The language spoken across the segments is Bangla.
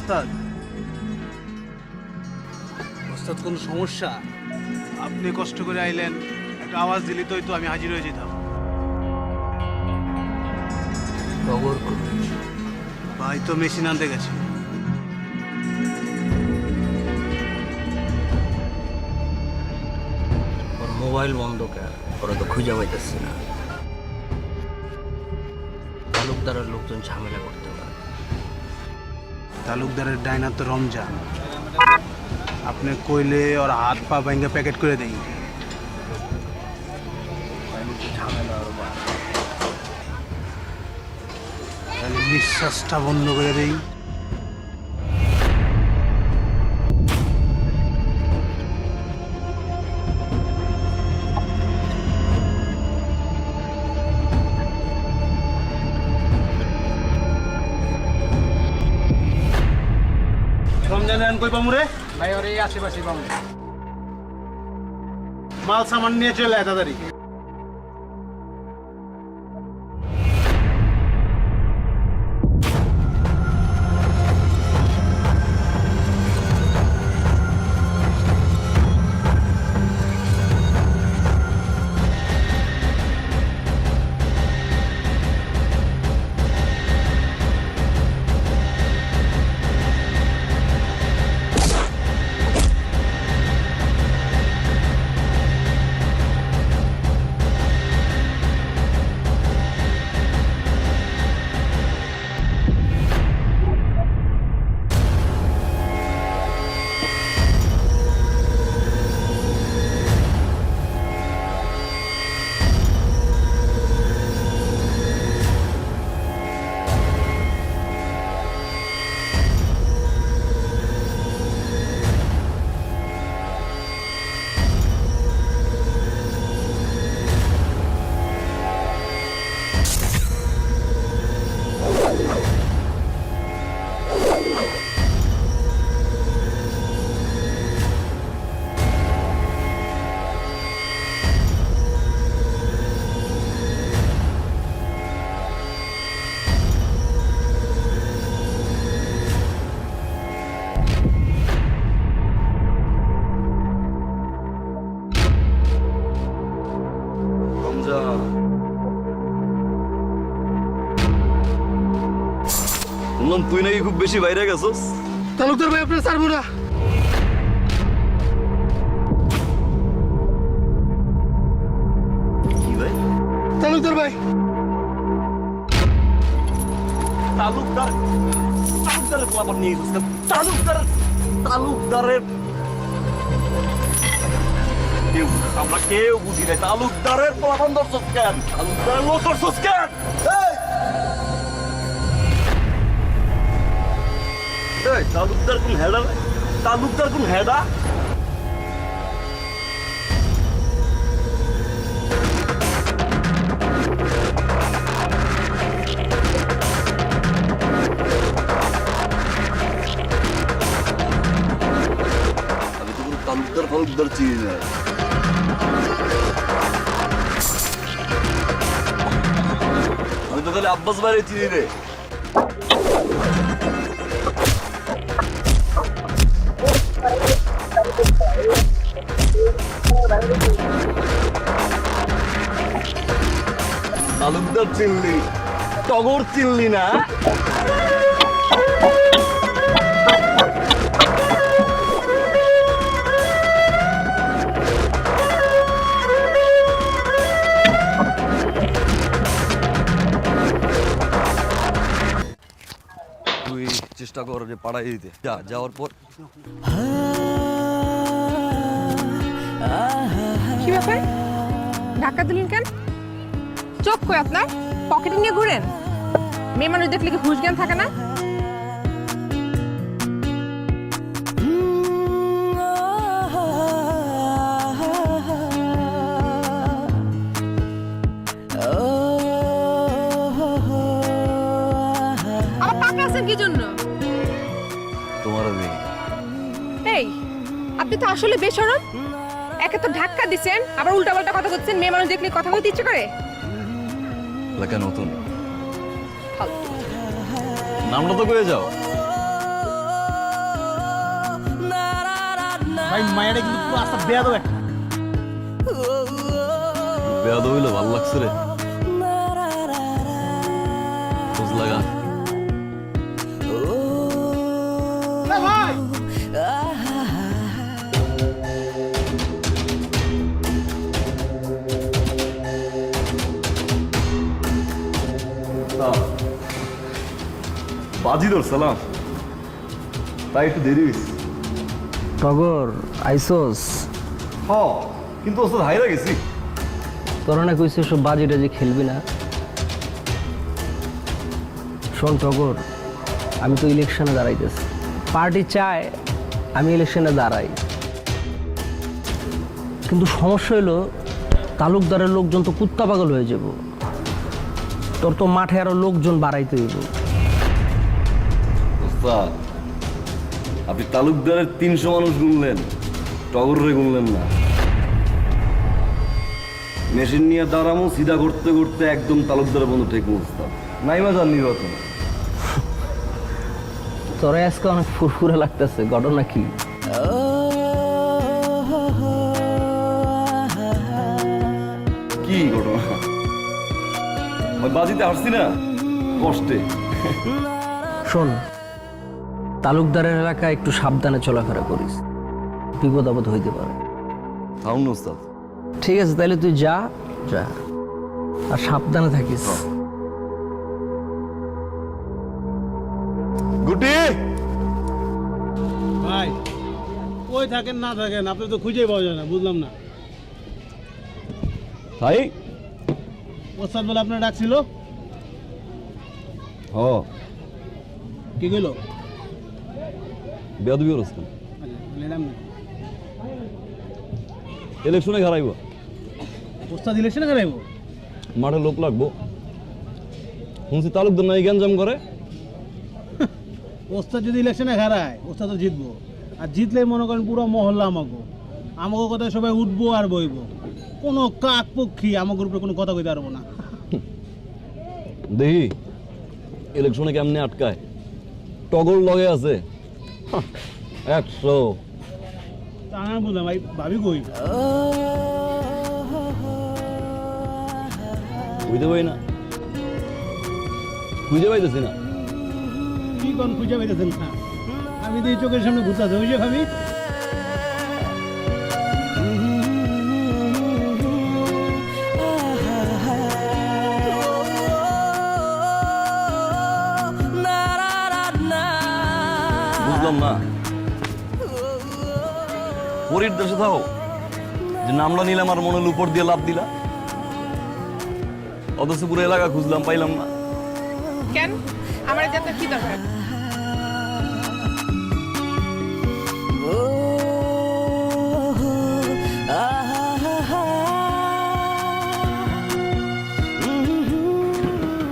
ওস্তাদ ওস্তাদ কোন সমস্যা? আপনি কষ্ট করে আইলেন, একটা আওয়াজ দিলি তো আমি হাজির হয়ে যেতাম। ভাই তো মেশিন আনতে গেছে। ওর মোবাইল বন্ধ কেন? ওরা তো খুঁজে পাইতেছি না। তালুকদারের লোকজন ঝামেলা করতে পারে। তালুকদারের ডাইনার তো রমজান, আপনি কইলে ওর হাত পা ভেঙে প্যাকেট করে দেই। ঝামেলা আরো বাড়ে। তাহলে নিঃশ্বাসটা বন্ধ করে দেই। রমজানে আন কই পামুরে? ভাই ওর এই আশেপাশে পাবো। মাল সামান নিয়ে চলে আয় তাড়াতাড়ি। বললাম তুই নাকি খুব বেশি বাইরে গেছস। তালুকদার ভাই আপনার ছাড়বো না। কি ভাই? তালুকদার ভাই তালুকদারের খবর নিয়ে গেছিস তালুকদারের আমরা কেউ বুঝি নাই। তালুকদারের প্লাবন ধরছস কেন? তালুকদারের লোক ধরছস কেন? তালুকদার কোন হেডা? তালুকদার কোন হেডা? আমি তো কোনো তালুকদার চিনি না। আমি তো তাহলে আব্বাস বাইরে চিনি রে। তালুকদার চিনলি, টগর চিনলি না? তুই চেষ্টা কর যে পাড়াই দিতে। যাওয়ার পর কি ব্যাপার? ধাক্কা দিলেন কেন? চোখ কই আপনার? পকেটে নিয়ে ঘুরেন? মেয়ে মানুষ দেখলে কি হুঁশ জ্ঞান থাকে না? আমার টাকা আছে কি জন্য? তোমার এই, আপনি তো আসলে বেশরম। একে তো ধাক্কা দিচ্ছেন, আবার উল্টাপাল্টা কথা বলছেন। মেয়ে মানুষ দেখলে কথা বলতে ইচ্ছে করে? এলাকা নতুন, ফালতু। নামটা তো কয়ে যাও। ভাই মায়েরা কিন্তু পুরো আস্তা বেয়াদব একটা। বেয়াদ হইলো ভাল লাগছে রে খোঁজ লাগা বাজি ধরছিলাম তাই একটু দেরি হয়েছে টগর আইসোস হ কিন্তু ওস্তাদ হাইরা গেছি তোরা না কইছে সব বাজি টাজি খেলবি না। শোন টগর, আমি তো ইলেকশনে দাঁড়াইতেছি, পার্টি চায় আমি ইলেকশনে দাঁড়াই, কিন্তু সমস্যা হলো তালুকদারের লোকজন তো কুত্তা পাগল হয়ে যাব। তোর তো মাঠে আরো লোকজন বাড়াইতে হইব। ওস্তাদ আপনি তালুকদারের 300 মানুষ গুনলেন, টগরে গুনলেন না। মেশিন নিয়ে দাঁড়ামো সিধা করতে করতে একদম তালুকদারের বন্ধু ঠিক ওস্তাদ নাইমা যান নির্বাচন। তোরা আজকে অনেক ফুরফুরে লাগতেছে, ঘটনা কি? কি ঘটনা? ওই বাজিতে হাসছি না কষ্টে। শোন, তালুকদারের এলাকায় একটু সাবধানে চলাফেরা করিস, বিপদ আপদ হইতে পারে। থাউন না ওস্তাদ। ঠিক আছে, তাহলে তুই যা যা, আর সাবধানে থাকিস। গুটি ভাই কই থাকেন না থাকেন আপনি তো খুঁজেই পাওয়া যায় না, বুঝলাম না। ভাই ওস্তাদ বলে আপনার ডাকছিল, হ কি কইলো? বেয়াদবি করছেন ম্যাডাম ইলেকশনে হারাইব, ওস্তাদ ইলেকশনে করাইব? মাঠে লোক লাগবো, শুনছি তালুকদার নাই গ্যাঞ্জাম করে। ওস্তাদ যদি ইলেকশনে হারায় ওস্তাদ তো জিতবো, আর জিতলে মনে করেন পুরো মহল্লা আমাকে আমাকে কথায় সবাই উঠবো আর বইবো, কোনো কাক পক্ষী আমাকে উপরে কোনো কথা কইতে পারবো না। দেখি ইলেকশনে কেমনে আটকায়, টগর লগে আছে 100। তা আমি বুঝলাম ভাই, ভাবি কই? বুঝতে পারি না, খুঁজে পাইতেছি না। কি কোন খুঁজে পাইতেছেন না? আমি তো এই চোখের সামনে ঘুরতেছে, ওই যে ভাবি। বুঝলাম না, পরীর দেশে থাও যে নামটা নিলাম আর মনের উপর দিয়ে লাভ দিলা, অথচ পুরো এলাকা খুঁজলাম পাইলাম না। কেন আমার যাতে কি দরকার?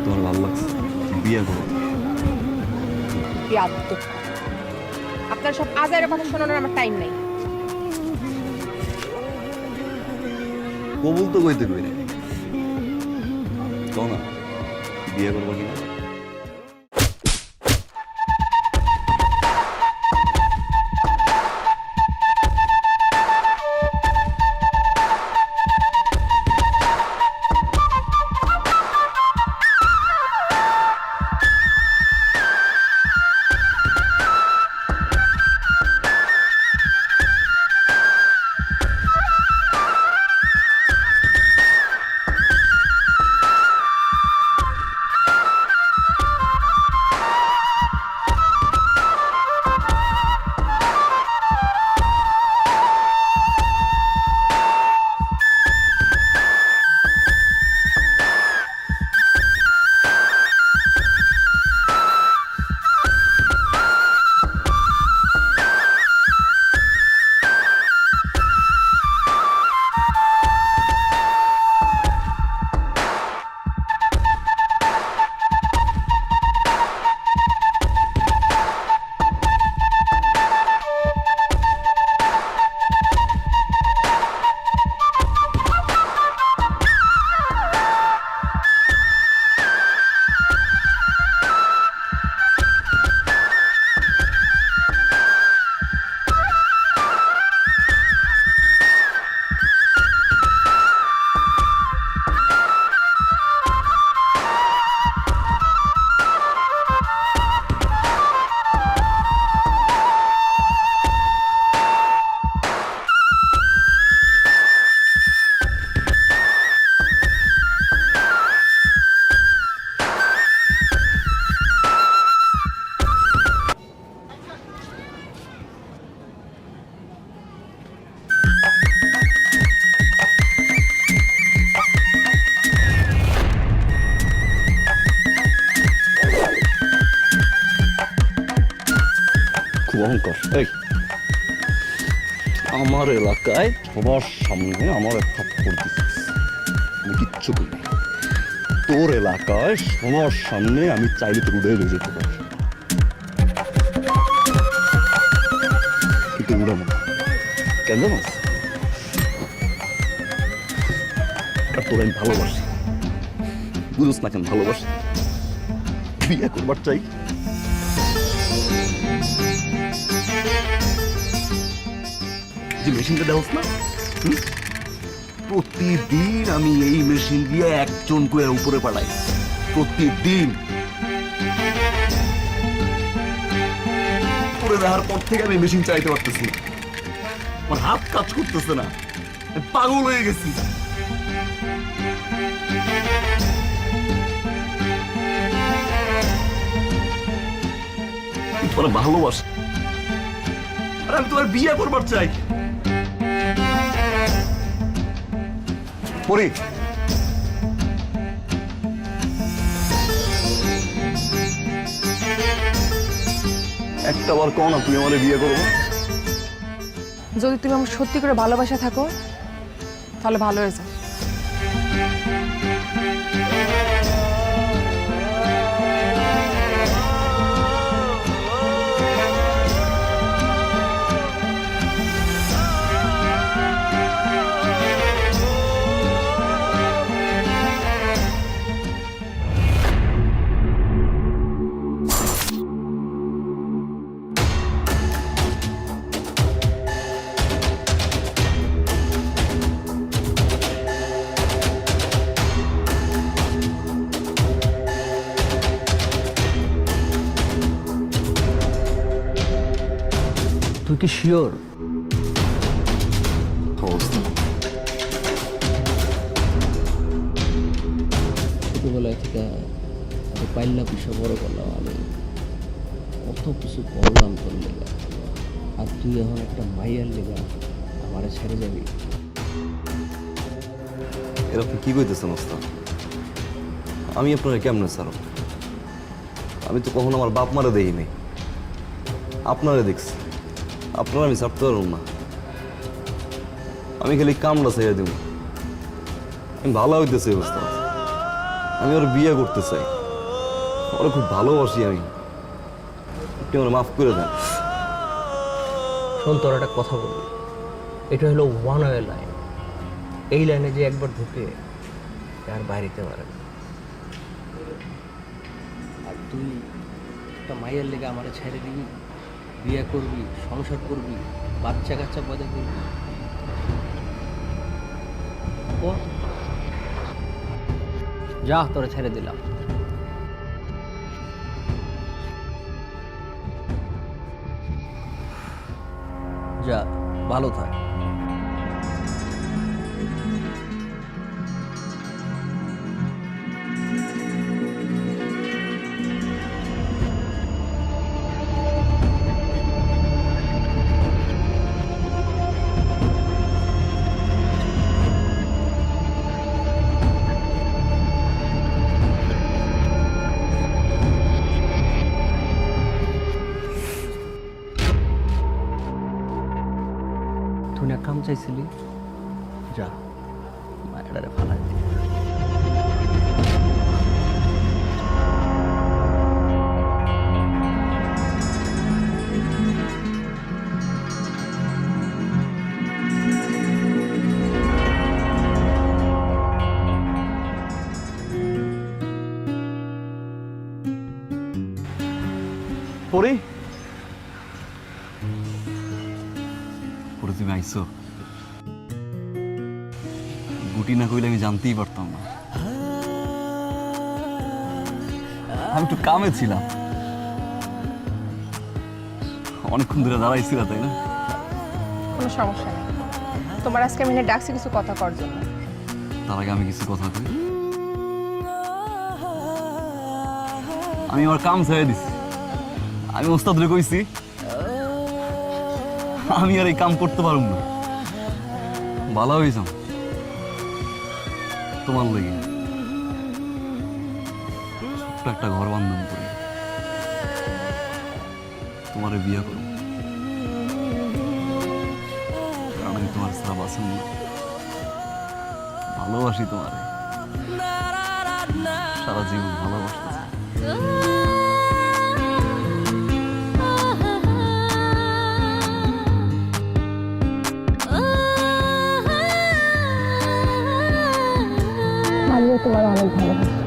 তোমার ভালো লাগছে, বিয়ে করো। বিয়াদ্দপ। আপনার সব আজাইরা কথা শোনানোর আমার টাইম নাই। কবুল তো কইতে কই না, কও না বিয়ে করবো কিনা। অহংকার। এই আমার এলাকায় সবার সামনে আমার এক থাপ্পড় দিছিস, আমি কিচ্ছু করি নাই। তোর এলাকায় সবার সামনে আমি চাইলে তোর উড়ে লয়ে যেতে পারি, কিন্তু উড়াবো না। কেন জানোস? আর তোর আমি ভালোবাসি, বুঝোস না কেন ভালোবাসি? বিয়ে করবার চাই। যে মেশিনটা দেওয়াস না, প্রতিদিন আমি এই মেশিন দিয়ে একজন করে উপরে পাঠাই, প্রতিদিন। উপরে দেওয়ার পর থেকে আমি মেশিন চাইতে পারতেছি না, আমার হাত কাজ করতেছে না, আমি পাগল হয়ে গেছি। তোরা ভালোবাসি, আর আমি তোমার বিয়ে করবার চাই। পরি, একটা বার কও না তুমি আমার বিয়ে করবো। যদি তুমি আমার সত্যি করে ভালোবাসা থাকো তাহলে ভালো হয়ে যাও। তুই কি শিওর? ছোটবেলায় থেকে পাইল্লা পিসা বড় করলাম আমি, কত কিছু করলাম তোর লেগা, আর তুই এখন একটা মাইয়ার লেগা আমারে ছেড়ে যাবি? এরকম কি কইতেছেন ওস্তাদ? আমি আপনার কেমনে ছাড়ো? আমি তো কখনো আমার বাপ মারে দেই নাই, আপনারে দেখছি। আপনারা আমি ছাড়তে পারব না, আমি খালি কামলা চাইয়া দিব। আমি ভালো হইতেছি ওস্তাদ, আমি ওর বিয়ে করতে চাই, ওরা খুব ভালোবাসি আমি। আপনি আমার মাফ করে দেন। শোন, তোর একটা কথা বলবি, এটা হলো ওয়ান ওয়ে লাইন। এই লাইনে যে একবার ঢুকে আর বাইরেতে পারে না। আর তুই একটা মাইয়ের লেগে আমার ছেড়ে দিবি, বিয়ে করবি, সংসার করবি, বাচ্চা কাচ্চা পয়দা করবি? ও যা, তোরা ছেড়ে দিলাম। যা, ভালো থাক। তুই না কাম চাইছিলি, যা মায়েরারে ফালাই দে। পরি, পরে তুমি আইসো, গুটি না কইলে আমি জানতেই পারতাম না। আমি একটু কামে ছিলাম, অনেকক্ষণ ধরে দাঁড়াইছিল, তাই না? কোনো সমস্যা নেই, তোমার আজকে আমি এখানে ডাকছি কিছু কথা করার জন্য। তার আগে আমি কিছু কথা কই। আমি আমার কাম ছেড়ে দিছি, আমি ওস্তাদরে কইছি আমি আর এই কাম করতে পারব না। ভালো হয়েছ তোমার লেগে, ছোট্ট একটা ঘর বান্ধব করি, তোমারে বিয়ে করো। তোমার ছাড়া বাঁচুন না। ভালোবাসি তোমারে, সারা জীবন ভালোবাসতে। আমিও তোমার অনেক ভালোবাসি।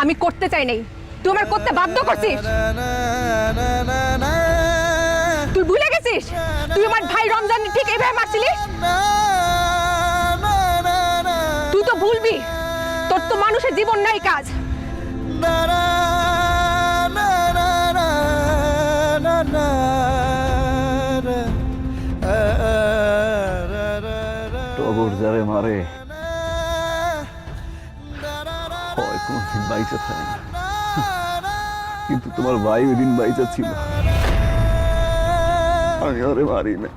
আমি করতে চাই নাই, তুই আমার করতে বাধ্য করছিস। তুই ভুলে গেছিস তুই আমার ভাই রমজান ঠিক এইভাবে মারছিলি। তুই তো ভুলবি, তোর তো মানুষের জীবন নাই কাজ। টগর যারে মারে হয় কোনদিন বাইচা থাকে না, কিন্তু তোমার ভাই ওই দিন বাইচা ছিল, আমি ওরে মারি না।